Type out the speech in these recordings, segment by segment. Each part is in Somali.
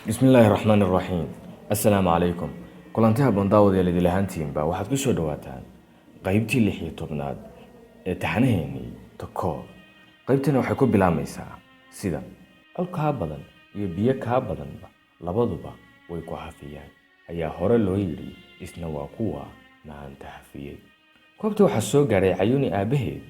بسم الله الرحمن الرحيم. السلام عليكم. كلانتها بنداود يا لدي لهانتين با waxaad ku soo dhawaataan qaybtii 16aad ee taxanaheeni takoor. qaybtani waxay ku bilaamaysaa sida alka badan iyo biyo ka badanba labaduba way ku hafiyaan ayaa hore loo yiri isna waa kuwa maanta hafiyay. Goobta waxa soo gaaray Cayuuni aabaheed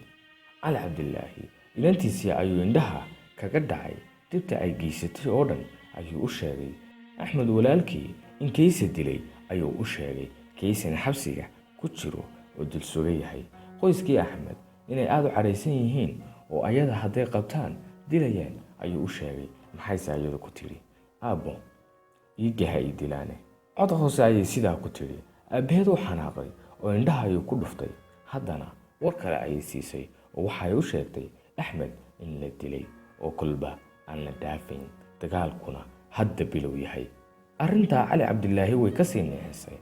Cali Cabdillaahi ilantiisii ayuu indhaha kaga dhacay dibta ay geysatay oo dhan ayuu u sheegay Axmed walaalkii in Kaysa dilay ayuu u sheegay Kaysana xabsiga ku jiro oo dul sugay yahay qoyskii Axmed inay aad u careysan yihiin oo ayada haday qabtaan dilayaan ayuu u sheegay maxay saayada ku tiri aabo iigaha ii dilaane cod hoose ayay sidaa ku tiri aabaheed u xanaaqay oo indhaha ayuu ku dhuftay haddana war kale ayay siisay oo waxay u sheegtay Axmed in la dilay oo kulba aan la dhaafin dagaalkuna hadda bilow yahay. Arrinta Cali Cabdillaahi way ka sii neexisay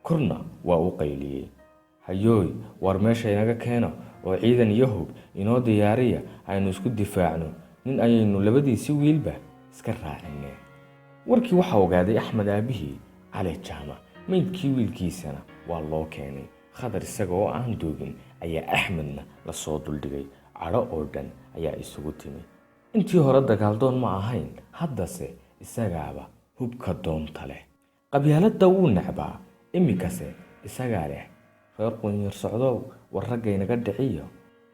korna waa u qayliyay hayooy war meesha inaga keeno oo ciidan yahub inoo diyaariya aynu isku difaacno nin ayaynu labadiisi wiilba iska raacinay. Warkii waxa ogaaday Axmed aabihii Cali Jaama meydkii wiilkiisana waa loo keenay khadar isaga oo aan doogin ayaa Axmedna la soo duldhigay caro oo dhan ayaa isugu timi. intii hore dagaaldoon ma ahayn haddase isagaaba hubka doonta leh qabyaalada wuu nacbaa imikase isagaa leh reer qunyar socdow war ragga inaga dhiciyo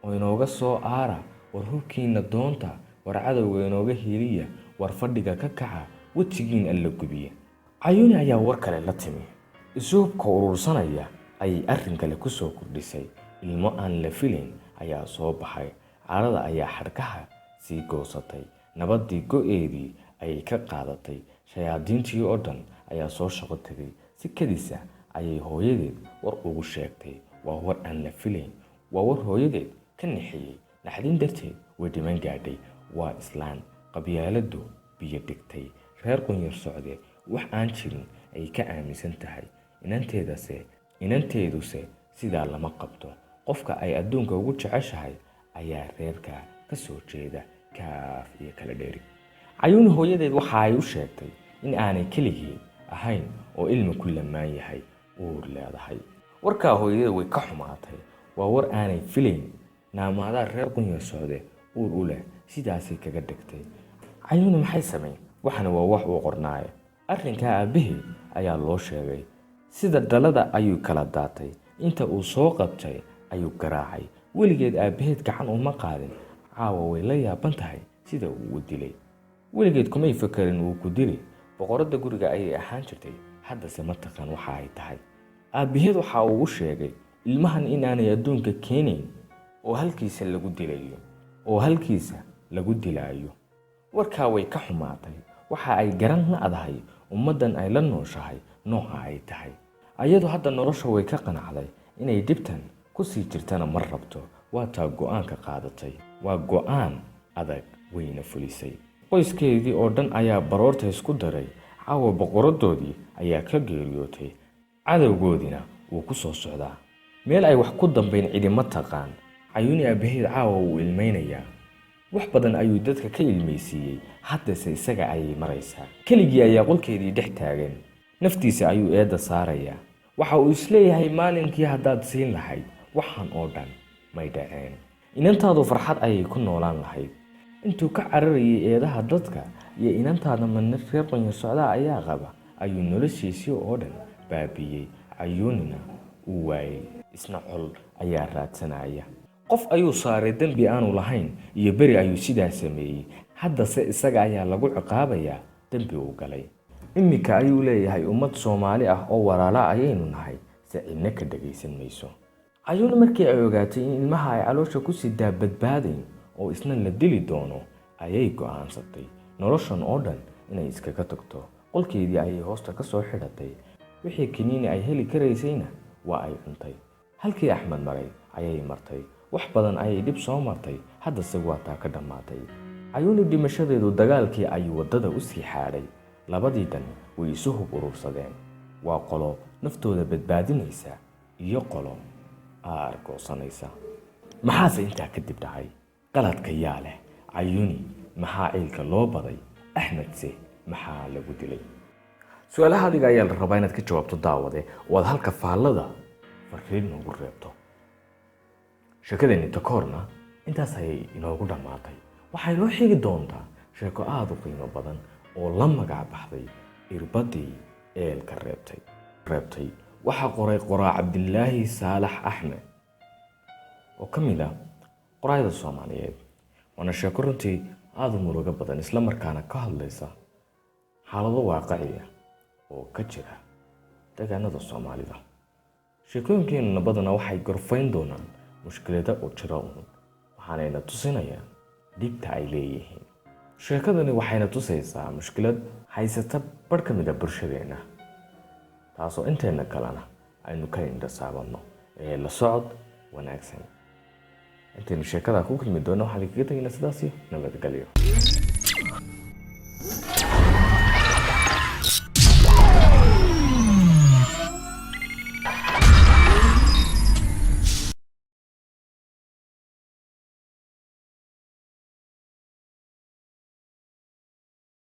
oo inooga soo aara war hubkiina doonta war cadowga inooga heliya war fadhiga ka kaca wajigiin alla gubiya. Cayuuni ayaa war kale la timi isuubka urursanaya ayay arrin kale ku soo kordhisay ilmo aan la filayn ayaa soo baxay carada ayaa xadhkaha sii goosatay nabadii go'eedii ayay ka qaadatay shayaadiintii oo dhan ayaa soo shaqo tagay si kadisa ayay hooyadeed war ugu sheegtay waa war aan la filayn waa war hooyadeed ka nixiyay naxdin darteed way dhiman gaadhay waa islaan qabyaaladu biyo dhigtay reer qunyar socde wax aan jirin ay ka aaminsan tahay inanteeduse sidaa lama qabto qofka ay adduunka ugu jeceshahay ayaa reerka ka soo jeeda kaaf iyo kala dheeri. Cayuuni hooyadeed waxa ay u sheegtay in aanay keligii ahayn oo ilmi ku lamaan yahay uur leedahay. Warka hooyadeed way ka xumaatay waa war aanay filayn naamada reer qunyar socde uur u leh sidaasay kaga dhigtay. Cayuuni maxay sameeyay waxana waa wax uu qornaayo arrinka aabaheed ayaa loo sheegay sida dhalada ayuu kala daatay inta uu soo qabtay ayuu garaacay weligeed aabaheed gacan uma qaadin caawa way la yaaban tahay sida uu u dilay weligeed kumay fakarin uu ku dilay boqorada guriga ayay ahaan jirtay haddase ma taqaan waxa ay tahay. Aabaheed waxa uu u sheegay ilmahan in aanay adduunka keenin oo halkiisa lagu dilaayo warkaa way ka xumaatay waxa ay garan la adahay ummadan ay la nooshahay nooca ay tahay ayadu hadda nolosha way ka qanacday inay dibtan ku sii jirtana mar rabto waa taa go'aan ka qaadatay waa go'aan adag wayna fulisay. Qoyskeedii oo dhan ayaa baroorta isku daray caawa boqoradoodii ayaa ka geeriyootay cadowgoodina wuu ku soo socdaa meel ay wax ku dambeyn cidima taqaan. Cayuuni aabaheed caawa wuu ilmeynayaa wax badan ayuu dadka ka ilmeysiiyey haddase isaga ayay maraysaa keligii ayaa qolkeedii dhex taagan naftiisa ayuu eeda saarayaa waxa uu isleeyahay maalinkii haddaad siin lahayd waxaan oo dhan may dhaceen inantaadu farxad ayay ku noolaan lahayd. Intuu ka cararayay eedaha dadka iyo inantaada manna reer qunyar socda ayaa qaba ayuu noloshiisii oo dhan baabiyay. Cayuunina uu waayay isna col ayaa raadsanaya qof ayuu saaray dambi aanu lahayn iyo beri ayuu sidaa sameeyay haddase isaga ayaa lagu ciqaabayaa dambi uu galay. Imika ayuu leeyahay ummad Soomaali ah oo walaala ayaynu nahay si cidna ka dhageysan mayso. Cayuuni markii ay ogaatay in ilmaha ay caloosha ku sii badbaadayn oo isna la dili doono ayay go'aansatay noloshan oo dhan inay iskaga tagto qolkeedii ayay hoosta ka soo xidhatay wixii kiniini ay heli karaysayna waa ay cuntay halkii Axmed maray ayay martay wax badan ayay dib soo martay haddase waa taa ka dhammaatay. Cayuuni dhimashadeedu dagaalkii ayuu wadada u sii xaadhay labadii dhan way isu hub urursadeen waa qolo naftooda badbaadinaysa iyo qolo aargoosanaysa. maxaase intaa kadib dhacay qaladka yaa leh Cayuuni maxaa ciilka loo baday Axmed se maxaa lagu dilay? su-aalaha adiga ayaa la rabaa inaad ka jawaabto daawade oo aad halka faallada fariin noogu reebto. sheekadeenni takoorna intaas ayay inoogu dhammaatay. waxaa inoo xigi doontaa sheeko aada u qiimo badan oo la magac baxday irbadii eelka reebtay. waxaa qoray qoraa cabdilaahi saalax axmed oo ka mid ah qoraayada Soomaaliyeed. waana sheeko runtii aada u murugo badan isla markaana ka hadlaysa xaalado waaqici ah oo ka jira deegaanada Soomaalida. sheekooyinkeena badana waxay gorfayn doonaan mushkilada u jira waxaanayna tusinayaan dhibta ay leeyihiin. sheekadani waxayna tusaysaa mushkilad haysata bar ka mid ah bulshadeena, taasoo inteena kalena aynu ka indhasaabano ee la socod wanaagsan. intaynu sheekada ku kulmi doono waxaan kaga tegaynaa sidaas iyo nabadgelyo.